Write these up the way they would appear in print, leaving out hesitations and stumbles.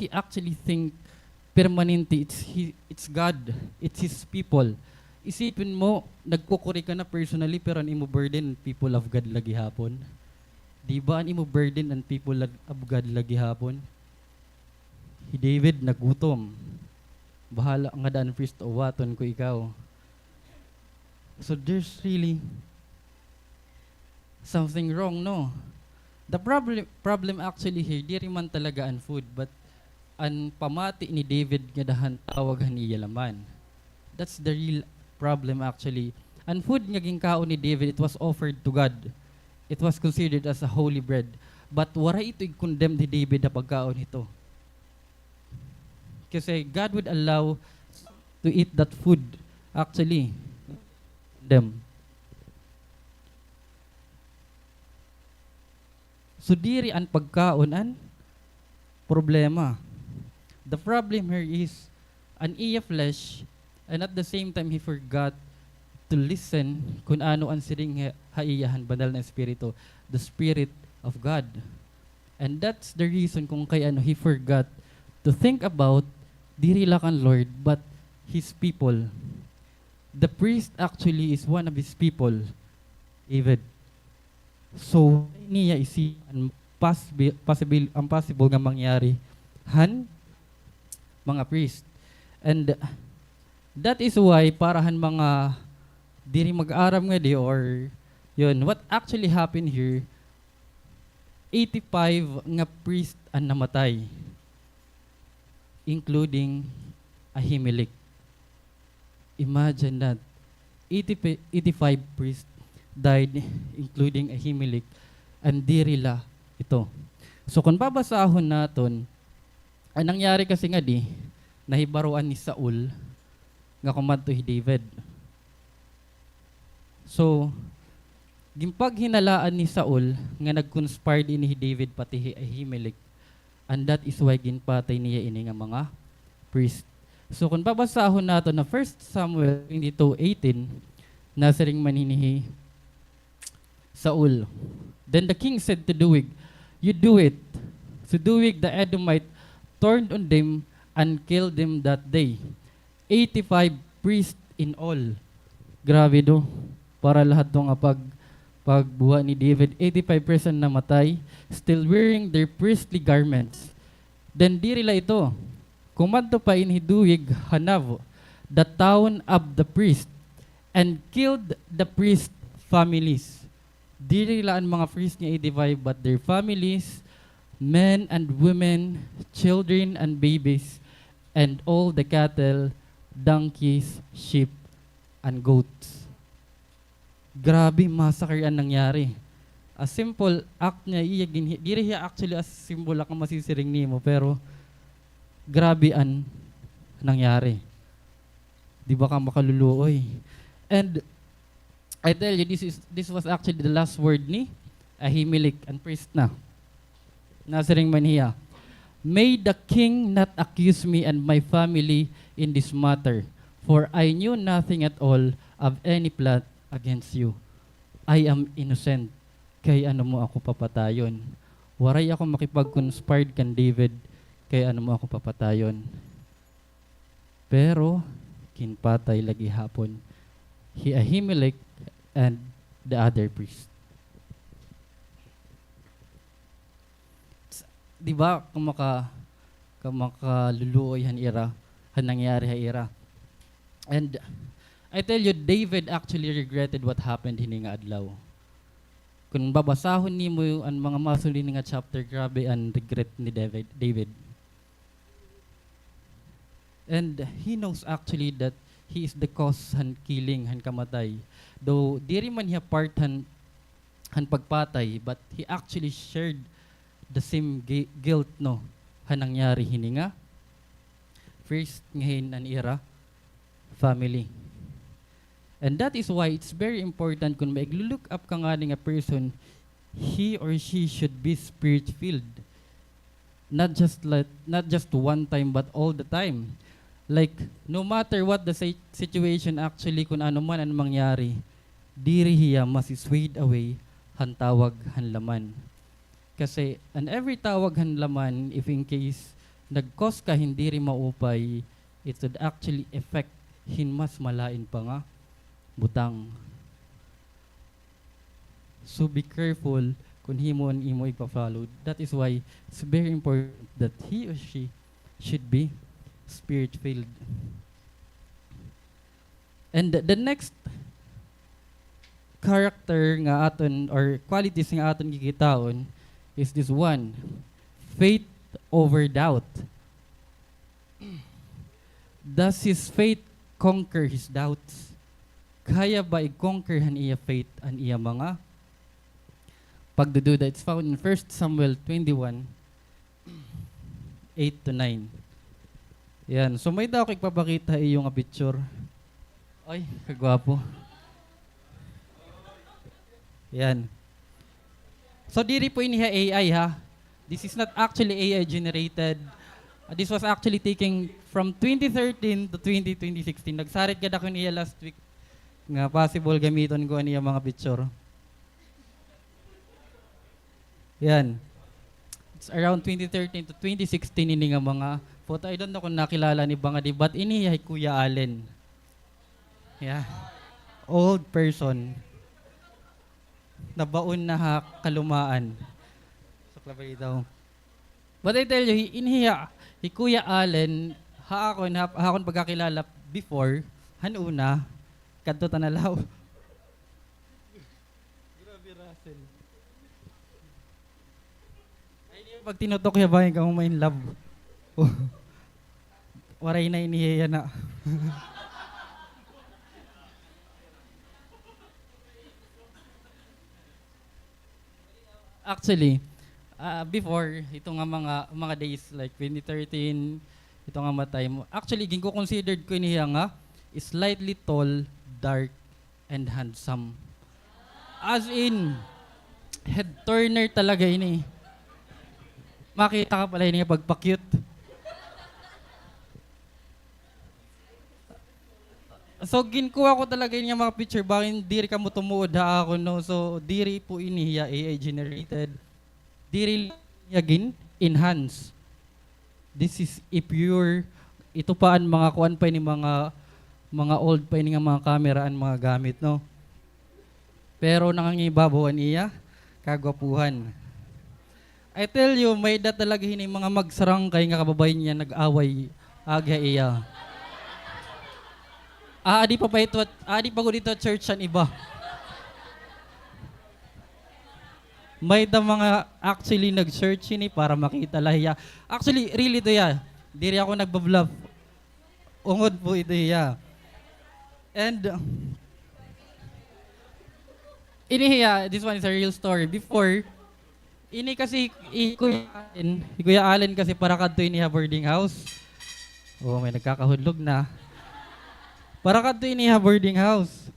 he actually think permanente, it's God, it's His people. Isipin mo, nagkukuri ka na personally pero ang imo burden people of God lagi hapon. Di ba ang imo burden ang people of God lagi hapon? Si David nagutom. Bahala nga daan first o waton ko ikaw. So there's really something wrong, no? The problem actually here, di rin man talaga ang food, but ang pamati ni David nga dahan tawag niya laman. That's the real problem actually. Ang food nga ginkaon ni David, it was offered to God. It was considered as a holy bread. But wala ito i-condemn ni David na pagkaon ito. Kasi God would allow to eat that food actually. Them. So diri ang pagkaonan problema. The problem here is an iya flesh and at the same time he forgot to listen kung ano ang siring haiyahan banal na espiritu, the Spirit of God. And that's the reason kung kay ano he forgot to think about diri lang ang Lord but His people. The priest actually is one of His people, David. So niya isi ang possible nga mangyari han mga priest. And that is why parahan mga diri mag-aram nga di or yun, what actually happened here, 85 nga priest ang namatay, including Ahimelech. Imagine that. 85 priests died, including Ahimelech, and dirila ito. So kung babasahon naton, ang nangyari kasi nga di, nahibaruan ni Saul nga kumadto si David. So, gimpag hinalaan ni Saul nga nag-conspire ini si David pati si Ahimelech, and that is why ginpatay niya ini nga mga priest. So kung babasahon nato na 1 Samuel 22:18, nasa ring maninihi Saul. Then the king said to Doeg, "You do it." So Doeg the Edomite turned on them and killed them that day. 85 priests in all. Grabe do. Para lahat do nga pagbuha ni David, 85% namatay, still wearing their priestly garments. Then dirila ito. Kumadto pa in Doeg Hanav, the town of the priest, and killed the priest families. Dirila ang mga priest niya 85, but their families, men and women, children and babies, and all the cattle, donkeys, sheep, and goats. Grabe massacre ang nangyari. A simple act niya, diri siya actually as symbol ang masisiring nimo, pero grabe ang nangyari. Di ba ka makaluluoy? And I tell you, this was actually the last word ni Ahimelech and priest na. Nasa ring maniya. May the king not accuse me and my family in this matter, for I knew nothing at all of any plot against you. I am innocent. Kay ano mo ako papatayon? Waray ako makipag-conspired kan David, kay ano mo ako papatayon. Pero kinpatay lagi hapon si Ahimelech and the other priest. Di ba kung makaluluoy han ira, han nangyari ha ira. And I tell you, David actually regretted what happened hini nga adlaw. Kung babasahon nimo ang mga masulin nga chapter, grabe ang regret ni David. And he knows actually that he is the cause han killing, han kamatay. Though diri man niya part han pagpatay, but he actually shared the same guilt no han nangyari hininga. First ngayon an ira family. And that is why it's very important kung mag-look up ka nga nga person, he or she should be spirit-filled. Not just one time, but all the time. Like, no matter what the situation actually, kung ano man ang mangyari, diri hiya masiswayed away, han tawag, han laman. Kasi, and every tawag han laman, if in case nag-cause ka hindi rin maupay, it would actually affect hinmas malain pa nga butang. So be careful kung himo ang imo ipa-follow. That is why it's very important that he or she should be spirit-filled. And the next character nga aton or qualities nga aton gikitaon is this one, faith over doubt. Does his faith conquer his doubts? Kaya ba i-conquer han iya faith an iya mga pagdududa? It's found in 1 Samuel 21, 8 to 9. Yan. So may daw kikpapakita iyong picture. Ay, kagwapo. Yan. So diri po iniha AI ha. This is not actually AI generated. This was actually taken from 2013 to 2016. Nagsarit kada ko niya last week nga possible gamiton ko niya mga picture. Yan. It's around 2013 to 2016 ini nga mga photo. I don't know kung nakilala ni Bangadi, but ini ay Kuya Allen. Yeah. Old person. Nabaon na kalumaan. So, klabay daw. But I tell you, iniya, Kuya Allen, hakon pagkakilala before, hanuna, kadto tanalaw. Grabe, Russell. Ay, pag tinutok ya ba yung may love? Waray na iniya na. Actually, before, ito nga mga days like 2013, ito nga matay mo. Actually, ginko considered ko niya nga slightly tall, dark, and handsome. As in, head turner talaga ini. Makita ka pala niya pagpa-cute. So ginkuha ko talaga niya mga picture bakit diri ka mo tumuod ha ako no. So diri po iniya AI generated. Diri niya gin enhance. This is a pure ito pa ang mga kuan pa ni mga old pa ni nga mga camera ang mga gamit no. Pero nangangibabawan iya kagwapuhan. I tell you may da talaga hini mga magsarang kay nga kababayan niya nag-away agya iya. Adi pa ito, adi pa ko dito church an iba. May da mga actually nag-search ini para makita lahiya. Actually, really to ya. Diri ako nagbablog. Ungod po ito ya. And, inihiya, this one is a real story. Before, ini kasi, Kuya Allen kasi para kadto iniha boarding house. Oh, may nagkakahudlog na. Para kadto iniha boarding house.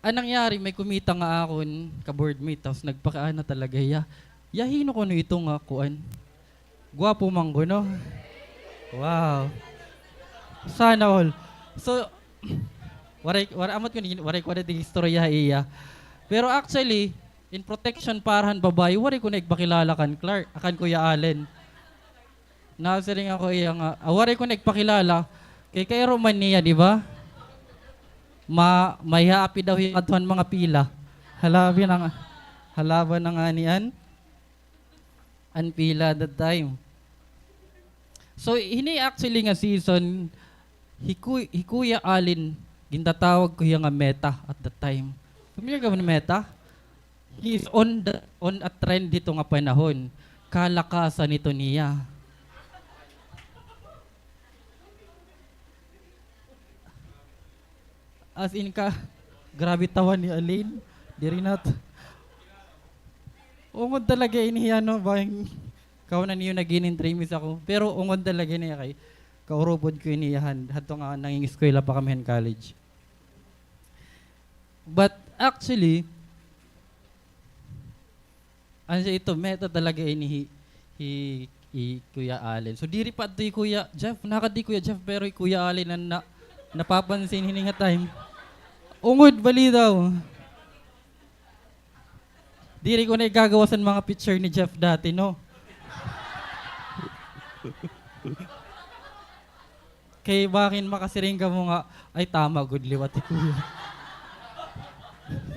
Anong nangyari, may kumita nga akon ka-boardmate, tapos nagpakaana talaga ya. Yahino ko no itong kuan. Gwapo manggo, no? Wow. Sana all. So, waray ko na di istorya iya. Pero actually, in protection parahan babae, waray ko na igpakilala kan Clark, akan Kuya Allen. Nasiring ako iya nga, waray ko na igpakilala, kay Roman niya, di ba? May happy daw yung adwan mga pila. Halaban ng anian. An pila that time. So, hini actually nga season, Kuya Allen, gintatawag ko yung nga Meta at that time. Familiar ka ba ng Meta? He is on a trend dito nga panahon. Kalakasan nito niya. As in ka, grabe tawan ni Aline. Diri not. Ungod talaga iniya no, bahing kaunan niyo naginin dreamis ako. Pero ungod talaga niya kay kaurupod ko iniyahan. Hadto nga nanging eskwela pa kami in college. But actually, ano siya ito, Meta talaga ini Kuya Allen. So diri pa ito Kuya Jeff, nakadi Kuya Jeff, pero Kuya Allen na napapansin hininga time. Ungod bali daw. Diri ko na igagawasan mga picture ni Jeff dati, no? Kay bakin makasiring ka mo nga, ay tama, good liwat kuya.